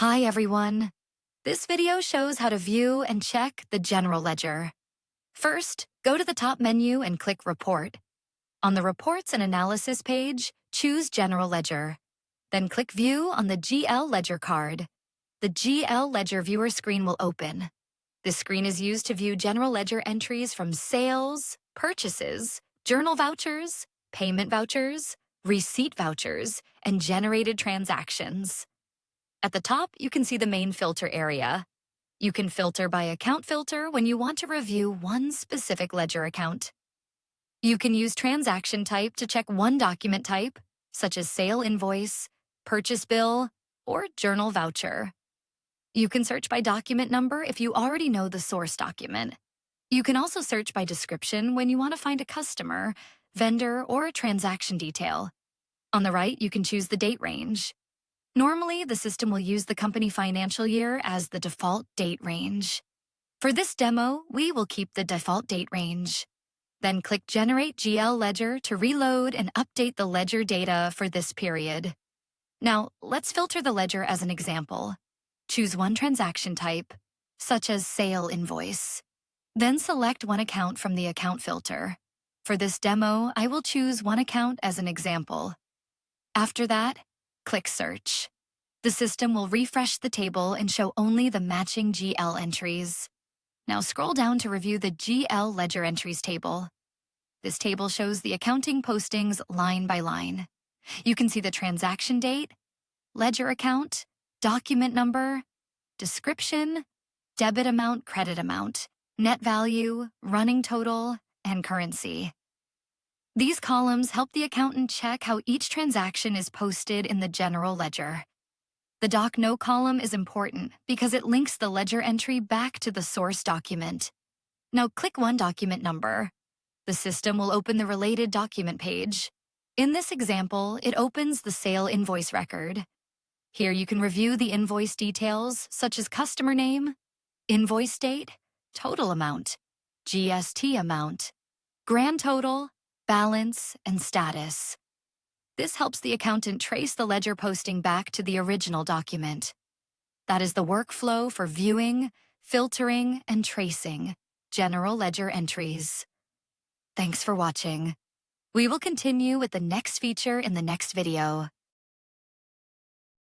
Hi everyone. This video shows how to view and check the general ledger. First, go to the top menu and click Report. On the Reports and Analysis page, choose General Ledger. Then click View on the GL Ledger card. The GL Ledger viewer screen will open. This screen is used to view general ledger entries from sales, purchases, journal vouchers, payment vouchers, receipt vouchers, and generated transactions. At the top, you can see the main filter area. You can filter by account filter when you want to review one specific ledger account. You can use transaction type to check one document type, such as sale invoice, purchase bill, or journal voucher. You can search by document number if you already know the source document. You can also search by description when you want to find a customer, vendor, or a transaction detail. On the right, you can choose the date range. Normally, the system will use the company financial year as the default date range. For this demo, we will keep the default date range. Then click Generate GL Ledger to reload and update the ledger data for this period. Now, let's filter the ledger as an example. Choose one transaction type, such as sale invoice. Then select one account from the account filter. For this demo, I will choose one account as an example. After that, click Search. The system will refresh the table and show only the matching GL entries. Now scroll down to review the GL Ledger Entries table. This table shows the accounting postings line by line. You can see the transaction date, ledger account, document number, description, debit amount, credit amount, net value, running total, and currency. These columns help the accountant check how each transaction is posted in the general ledger. The Doc No column is important because it links the ledger entry back to the source document. Now click one document number. The system will open the related document page. In this example, it opens the sale invoice record. Here you can review the invoice details such as customer name, invoice date, total amount, GST amount, grand total, balance, and status. This helps the accountant trace the ledger posting back to the original document. That is the workflow for viewing, filtering, and tracing general ledger entries. Thanks for watching. We will continue with the next feature in the next video.